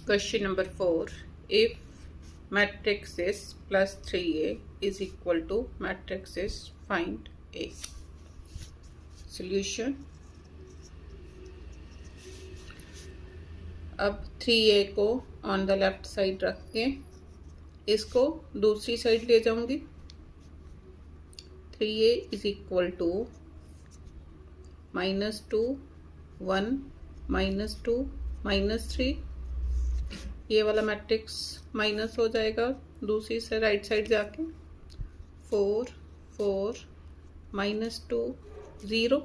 Question number 4. If matrix is plus 3a is equal to matrix is, find a. Solution. अब 3a को on the left side रख के इसको दूसरी side ले जाऊंगी. 3a is equal to -2 1 -2 -3. ये वाला मैट्रिक्स माइनस हो जाएगा दूसरी से राइट साइड जाके. 4 4 -2 0.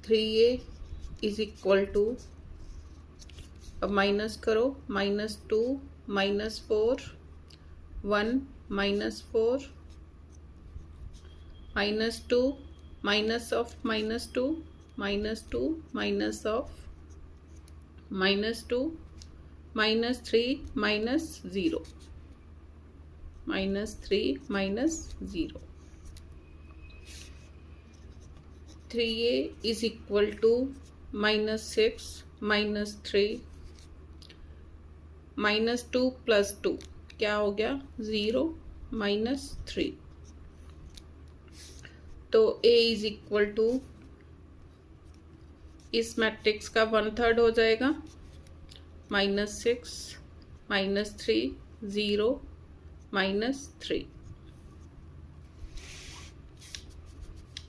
(3a इज इक्वल टू, अब माइनस करो, -2 -4 1 -4 -2 minus of -2 -2 minus of -2 -3 -0 -3 -0. 3a is equal to -6 -3 -2 plus 2 क्या हो गया 0 -3. तो a इज इक्वल टू इस मैट्रिक्स का 1/3 हो जाएगा. -6 -3 0 -3.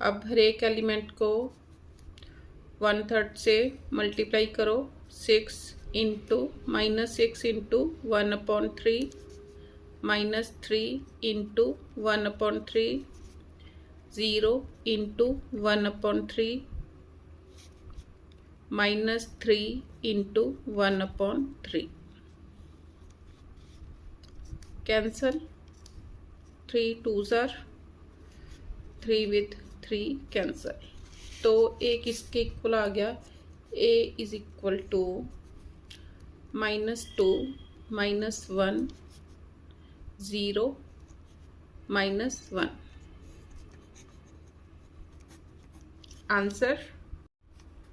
अब हर एक एलिमेंट को 1/3 से मल्टीप्लाई करो. 6 into -6 into 1/3 -3 into 1/3 0 into 1/3 -3 into 1/3. Cancel. 3 2s are 3 with 3 cancel. तो a किसके इक्वल आ गया. a is equal to -2 -1 0 -1. Answer.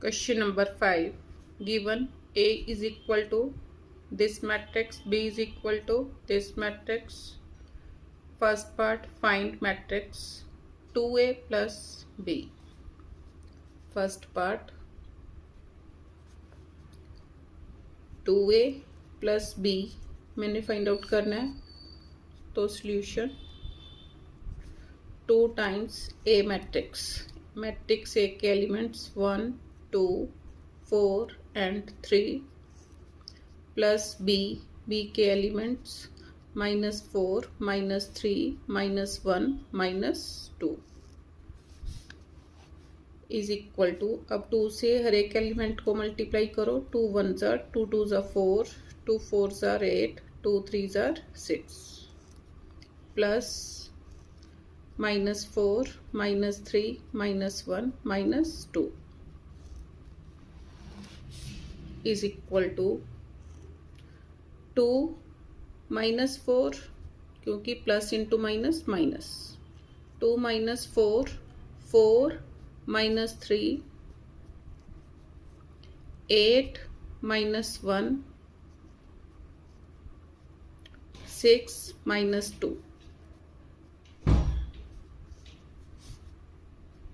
Question number 5. Given a is equal to this matrix, b is equal to this matrix. First part, find matrix 2a plus b. First part, 2a plus b मैंने find out करना है. तो solution 2 times a matrix. Matrix A के elements 1 2 4 and 3 plus B के elements -4 -3 -1 -2 is equal to. अब 2 से हर एक element को मल्टीप्लाई करो. 2 1s are 2 2s are 4 2 4s are 8 2 3s are 6 plus -4 -3 -1 -2 is equal to 2 -4 क्योंकि प्लस इंटू माइनस माइनस. 2 -4 4 -3 8 -1 6 -2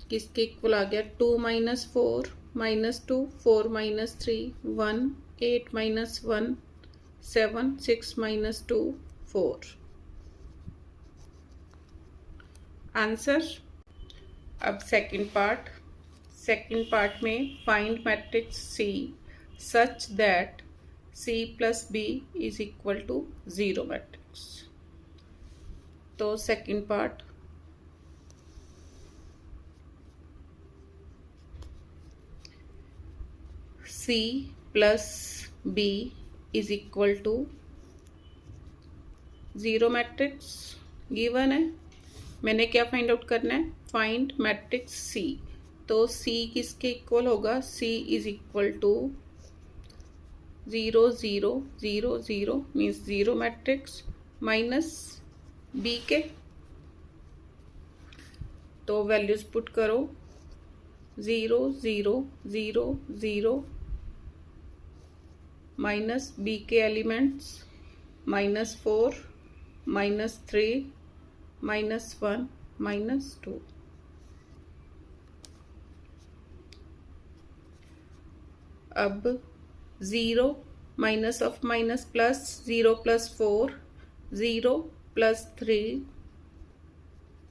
किसके equal आ गया. 2 -4 -2 4 -3 1 8 -1 7 6 -2 4. आंसर. अब सेकंड पार्ट में find matrix C such that C plus B is equal to 0 matrix. तो second part, C plus B is equal to 0 matrix given है. मैंने क्या फाइंड आउट करना है. Find matrix C. तो C किसके इक्वल होगा. C is equal to 0 0 0 0 means 0 matrix minus B के. तो वैल्यूज पुट करो. 0 0 0 0 माइनस बी के एलिमेंट्स -4 -3 -1 -2। अब 0 माइनस ऑफ माइनस प्लस 0 + 4 0 + 3,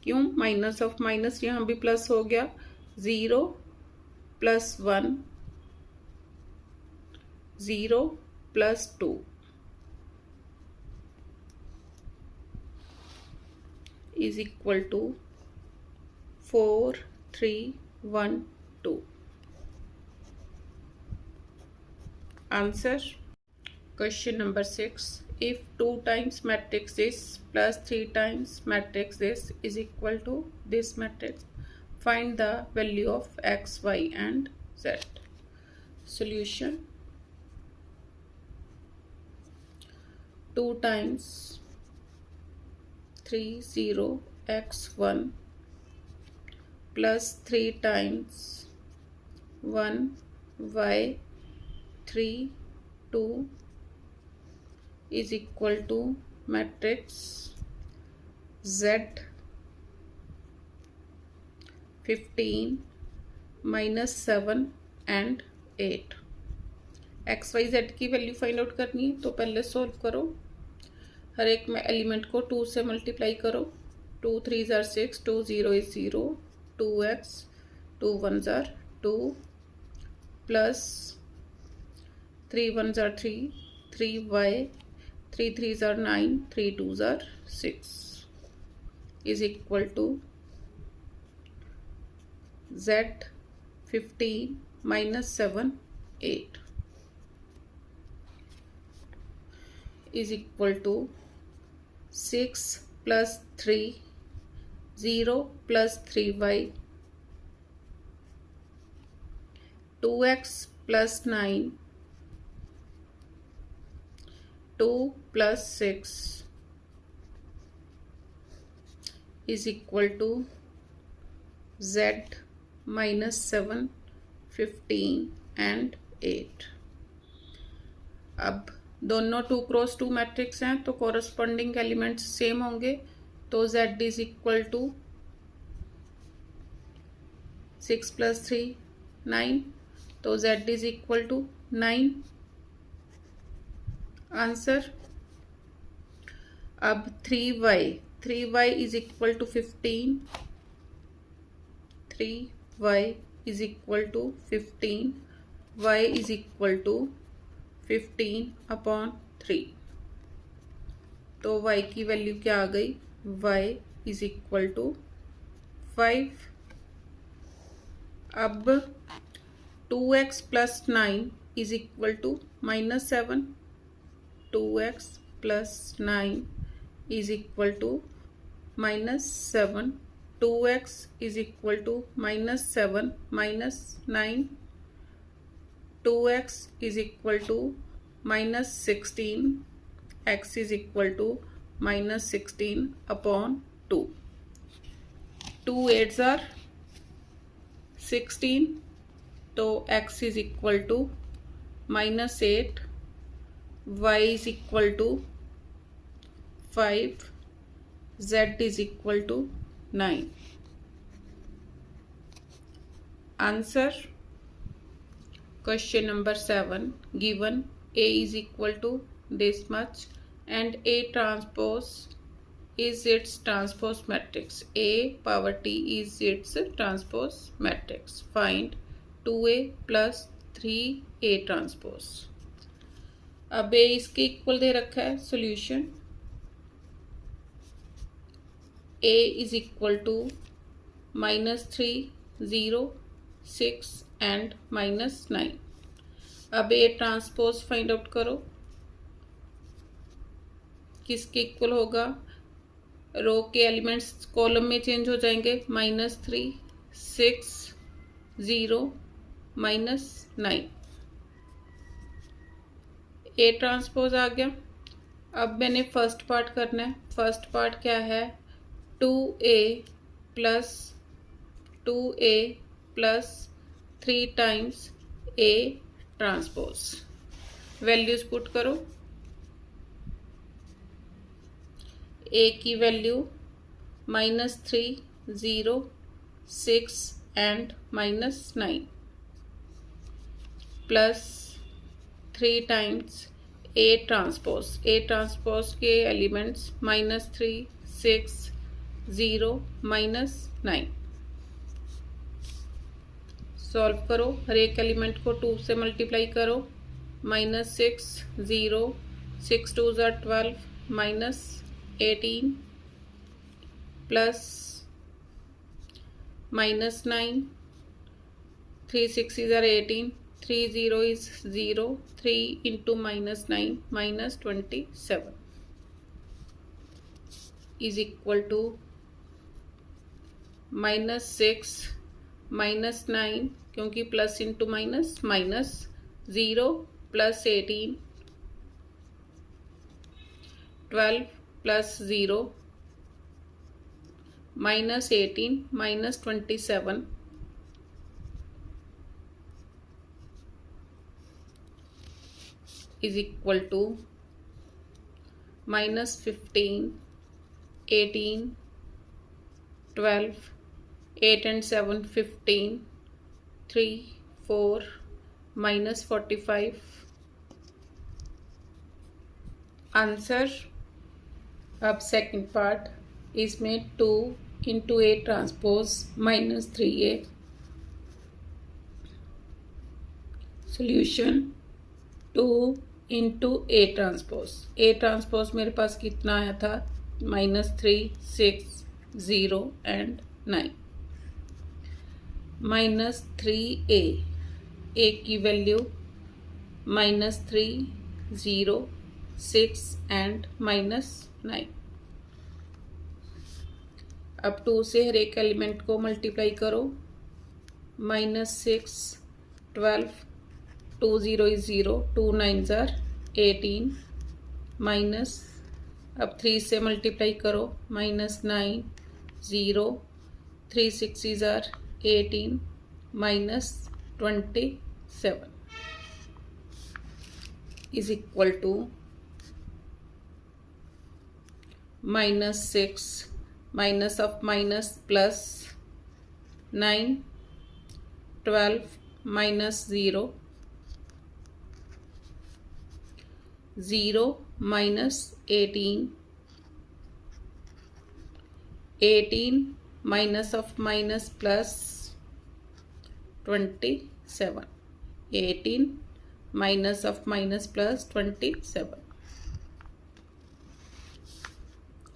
क्यों माइनस ऑफ माइनस यहाँ भी प्लस हो गया, 0 + 1 0 + 2 is equal to 4 3 1 2। Answer question number 6, if 2 times matrix this plus 3 times matrix this is equal to this matrix, find the value of x, y and z। Solution, 2 times 3 0 x1 plus 3 times 1 y 3 2 is equal to matrix Z 15 -7 and 8। X Y Z की value find out करनी है, तो पहले solve करो। हर एक में element को 2 से मल्टीप्लाई करो। 2 3 ज़ार 6, 2 0 is 0, 2x 2 1 ज़ार 2 प्लस 3 1 ज़ार 3, 3y 3 3 ज़ार 9, 3 2 ज़ार 6 is equal to z 15 -7 8 is equal to 6 + 3 0 + 3y 2x + 9 2 + 6 is equal to z -7 15 and 8। अब दोनों 2 × 2 मैट्रिक्स हैं, तो कॉरस्पॉन्डिंग एलिमेंट्स सेम होंगे, तो z is equal to 6 + 3 9, तो z is equal to 9। Answer. अब 3y is equal to 15, 3y is equal to 15, y is equal to 15/3, तो y की वैल्यू क्या आ गई, y is equal to 5। अब 2x + 9 is equal to -7, 2x + 9 is equal to -7, 2x is equal to -7 - 9, 2x is equal to -16, x is equal to -16/2, 2 8s are 16, तो x is equal to -8, y is equal to 5, z is equal to 9। Answer question number 7, given A is equal to this much and A transpose is its transpose matrix, A power t is its transpose matrix, find 2A + 3A transpose। अब A इसके equal दे रखा है। Solution, A is equal to -3 0 6 and -9। अब A transpose find out करो, किसके equal होगा, रो के elements column में चेंज हो जाएंगे, -3 6 0 -9, A ट्रांसपोज आ गया। अब मैंने फर्स्ट पार्ट करना है। फर्स्ट पार्ट क्या है, 2A + 2A + 3 times A transpose. Values put करो। ए की value -3, 0, 6 and -9 plus 3 times A transpose के एलिमेंट्स -3, 6, 0, -9। सॉल्व करो। हर एक एलिमेंट को 2 से मल्टीप्लाई करो। -6, 0, 6 2 ज़ा 12, -18 plus -9, 3 6 are 18, 3 0 is 0, 3 into -9 -27 is equal to -6 -9, क्योंकि plus into minus minus 0 plus 18, 12 plus 0 -18 -27 is equal to -15, 18, 12, 8 and 7 15, 3 4 -45। Answer. अब सेकंड पार्ट, इसमें 2 into A transpose -3a। Solution 2 into A transpose मेरे पास कितना आया था? -3, 6, 0 एंड 9। -3a, ए की वैल्यू -3, 0, 6 एंड -9। अब 2 से हर एक एलिमेंट को मल्टीप्लाई करो। -6, 12, 2 0 is 0, 2 9s are 18, माइनस, अब 3 से मल्टीप्लाई करो। -9, 0, 3 6s are 18, -27 is equal to -6 minus of minus plus 9, 12 minus 0, 0 minus 18, 18 minus of minus plus 27, 18 minus of minus plus 27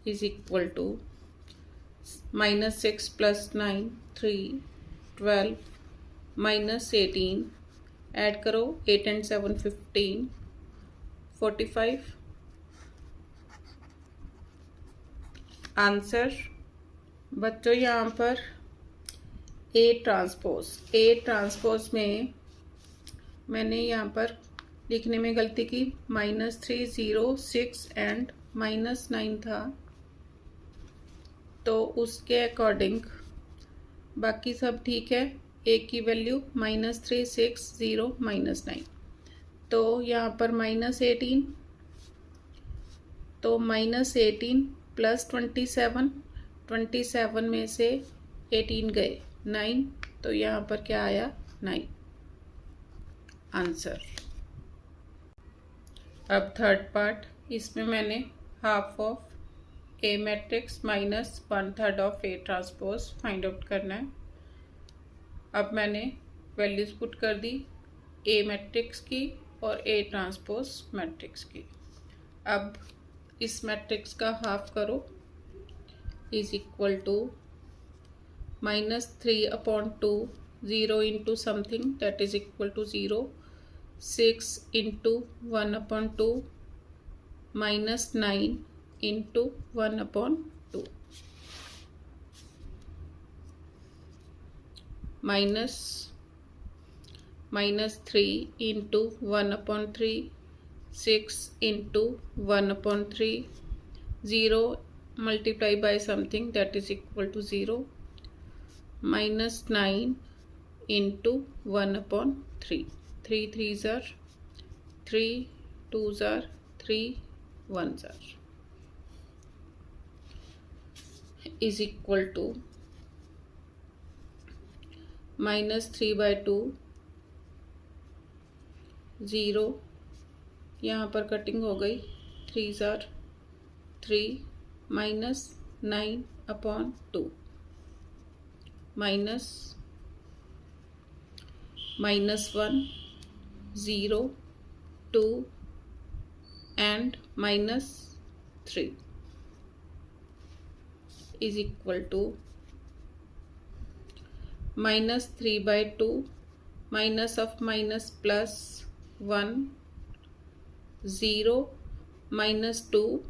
is equal to -6 plus 9, 3, 12 minus 18, add करो 8 and 7 15, 45। Answer. बच्चों यहाँ पर A transpose में मैंने यहाँ पर लिखने में गलती की। -3, 0, 6 एंड -9 था, तो उसके अकॉर्डिंग बाकी सब ठीक है। ए की वैल्यू -3, 6, 0, -9, तो यहाँ पर -18, तो -18 प्लस 27 में से 18 गए 9, तो यहाँ पर क्या आया? 9 आंसर। अब थर्ड पार्ट, इसमें मैंने half of A matrix minus 1/3 of A transpose find out करना है। अब मैंने वैल्यूज पुट कर दी ए मैट्रिक्स की और ए ट्रांसपोज मैट्रिक्स की। अब इस मैट्रिक्स का हाफ करो, is equal to -3/2, 0 into something that is equal to 0, 6 into 1/2, -9 into 1/2, -3 into 1/3, 6 into 1/3, 0 multiply by something that is equal to 0, -9 into 1/3. 3 3s are 3, 2s are 3, 1s are is equal to -3/2 0, यहाँ पर cutting हो गई, 3s are 3 -9/2 -1 0 2 and -3 is equal to -3/2 minus of minus plus 1 0 -2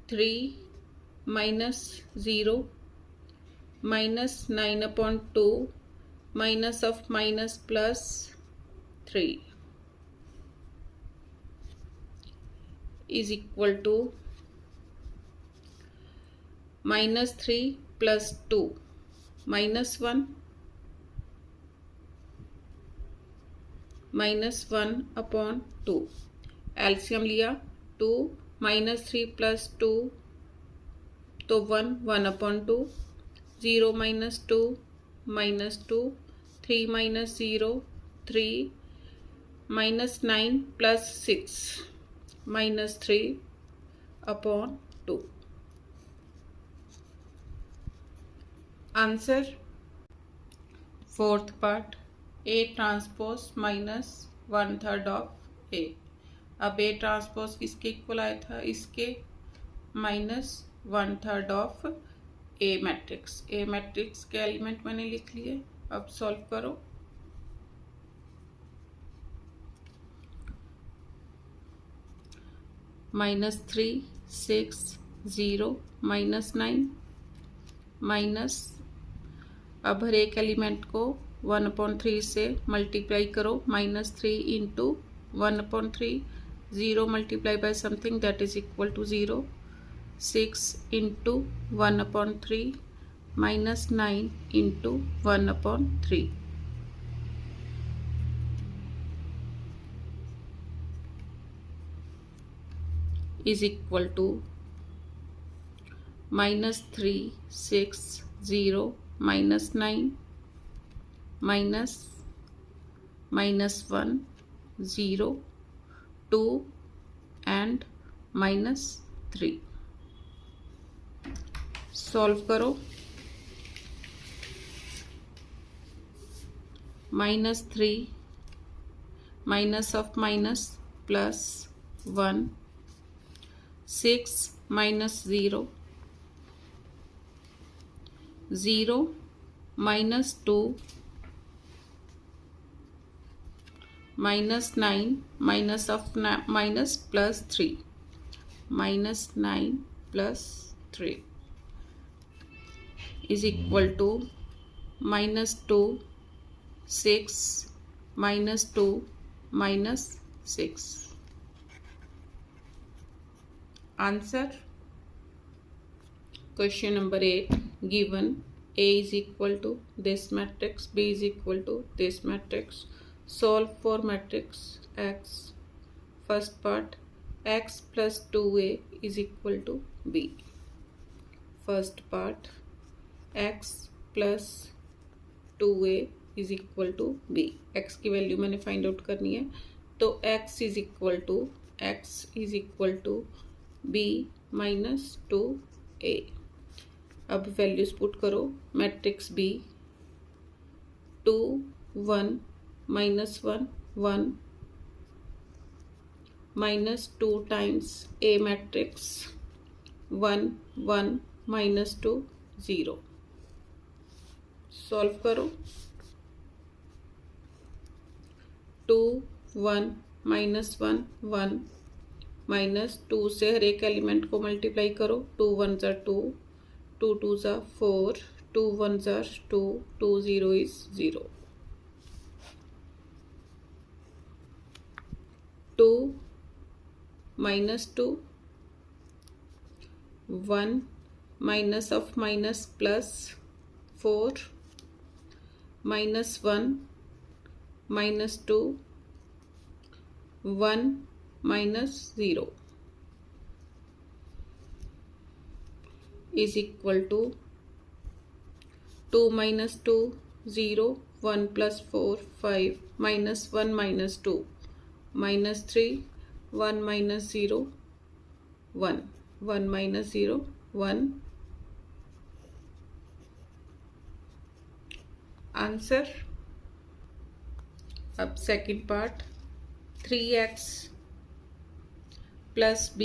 3 -0 -9/2 minus of minus plus 3 is equal to -3 plus 2 -1 -1/2 LCM लिया 2 -3 plus 2 तो 1 1/2 0 -2 -2 3 -0 3 -9 plus 6 -3/2 answer fourth part A transpose -1/3 of A। अब A transpose किसके equal आया था, इसके -1/3 of A matrix. A matrix के element मैंने लिख लिए, अब सॉल्व करो। -3 6 0 -9 माइनस, अब हर एक एलिमेंट को 1/3 से मल्टीप्लाई करो, -3 into 1/3 0 multiply by something that is equal to 0 6 into 1/3 -9 into 1/3 is equal to -3 6 0 -9 minus -1 0 2 and -3। Solve करो। -3 minus of minus plus 1 6 -0 0 -2 -9 minus of minus plus 3 -9 plus 3 is equal to -2 6 -2 -6। Answer question number 8 given A is equal to this matrix, B is equal to this matrix. Solve for matrix X. First part, X plus 2A is equal to B. First part, X plus 2A is equal to B. X की value मैंने find out करनी है, तो X is equal to B minus 2A। अब values put करो। Matrix B 2 1 -1 1 -2 times A matrix 1 1 -2 0। Solve करो। 2 1 -1 1 -2 से हर एक एलिमेंट को मल्टीप्लाई करो। 2 1s are 2 2 2s are 4 2 1s are 2 2 0 is 0। 2 -2 1 minus of minus plus 4 -1 -2 1 -0 is equal to 2 -2 0 1 + 4 5 -1 -2 -3 1 -0 1 1 -0 1 answer. अब second part 3x + b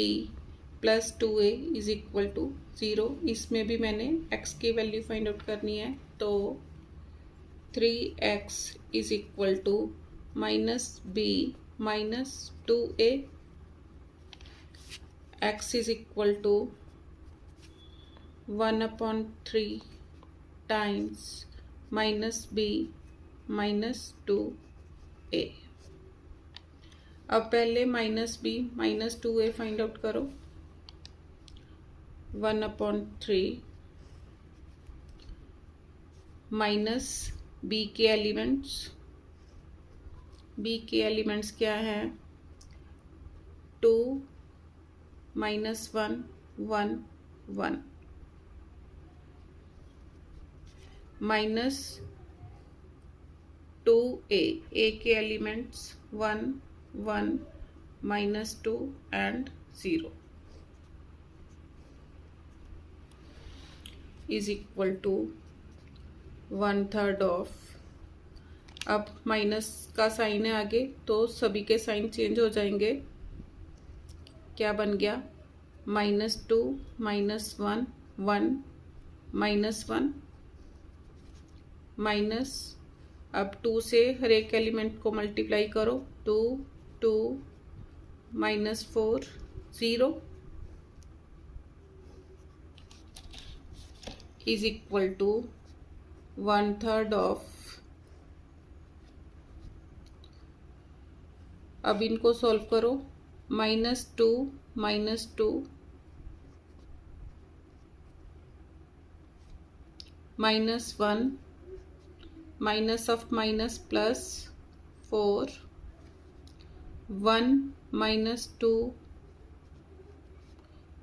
+ 2a is equal to 0। इसमें भी मैंने x की वैल्यू फाइंड आउट करनी है। तो 3x is equal to -b - 2a, x is equal to 1/3 times -b - 2a। अब पहले -b - 2a फाइंड आउट करो। 1/3 माइनस b के एलिमेंट्स क्या हैं? 2 -1 1 1 माइनस 2a के elements 1 1 -2 and 0 is equal to 1/3 of. अब माइनस का साइन है आगे, तो सभी के साइन चेंज हो जाएंगे। क्या बन गया? -2 -1 1 -1 माइनस, अब 2 से हर एक एलिमेंट को मल्टीप्लाई करो। 2 2 -4 0 इज इक्वल टू 1/3 ऑफ। अब इनको सॉल्व करो। -2 -2 -1 minus of minus plus 4 1 -2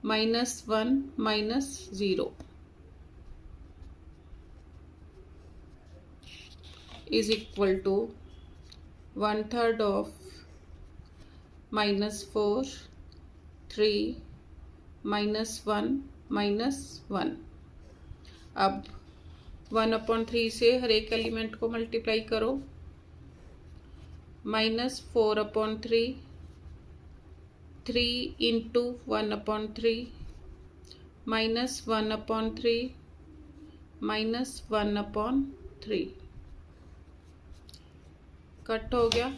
-1 -0 is equal to 1/3 of -4 3 -1 -1। अब 1/3 से हर एक एलिमेंट को मल्टीप्लाई करो। -4/3 3 इंटू 1/3 -1/3 -1/3 कट हो गया।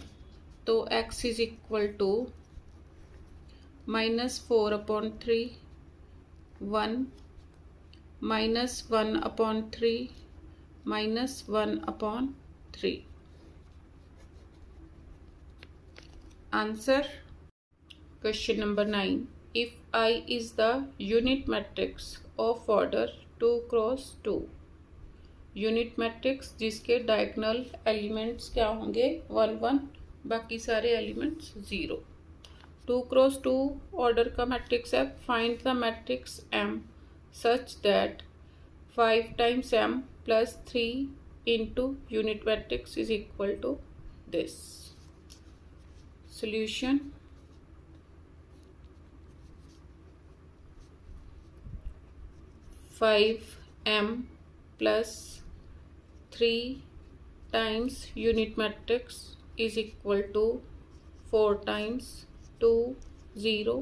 तो x is equal to -4/3 1 -1/3 -1/3 answer. Question number 9, if I is the unit matrix of order 2 × 2, unit matrix जिसके डायगोनल एलिमेंट्स क्या होंगे? 1 1, बाकी सारे एलिमेंट्स 0। 2 × 2 ऑर्डर का मैट्रिक्स है। Find the matrix M such that 5 times M + 3 into unit matrix is equal to this. Solution: 5M + 3 times unit matrix is equal to 4 times 2 0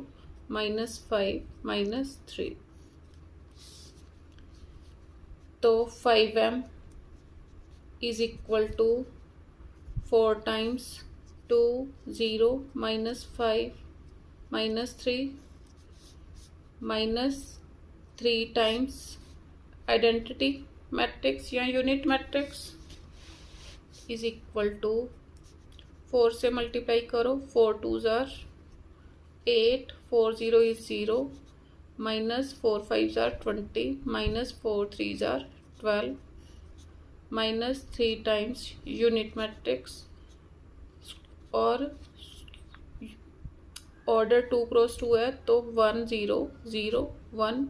-5 -3। तो 5M is equal to 4 times 2 0 -5 -3 -3 times identity matrix या unit matrix is equal to 4 से multiply करो। 4 2s are 8 4 0 is 0 -4 5s are 20 -4 3s are 12 minus 3 times unit matrix और order 2 cross 2 है तो 1 0 0 1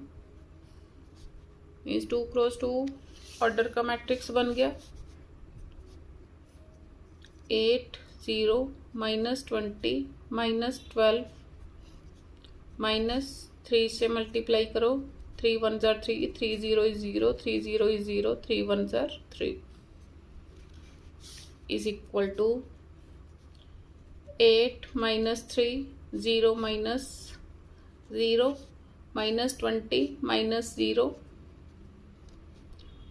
means 2 cross 2 order का matrix बन गया। 8 0 minus 20 minus 12 minus 3 से मल्टीप्लाई करो, 3 1 जार 3, 3 0 इज 0, 3 0 इज 0, 3 1 जार 3 is equal to 8 minus 3 0 minus 0 minus 20 minus 0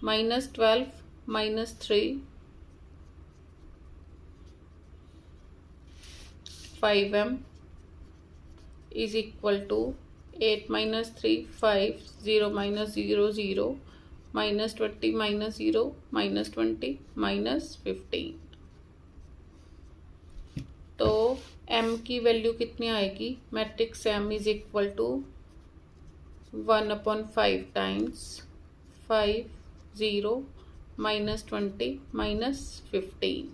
minus 12 minus 3 5m is equal to 8 minus 3 5 0 minus 0 0 minus 20 minus 0 minus 20 minus 15। तो m की वैल्यू कितनी आएगी? Matrix m is equal to 1/5 times 5 0 minus 20 minus 15।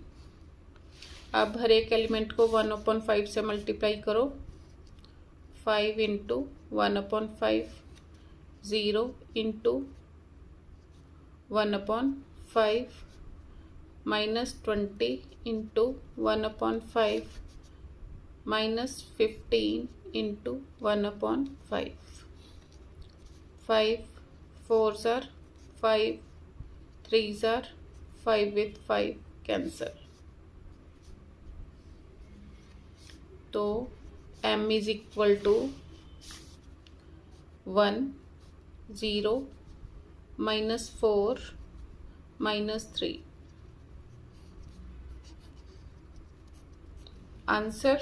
अब हर एक element को 1/5 से multiply करो, 5 into 1/5 0 into 1/5 minus 20 into 1/5 minus 15 into 1/5। 5 4 जार 5 3 जार 5 with 5 कैंसल। तो m is equal to 1 0 minus 4 minus 3। Answer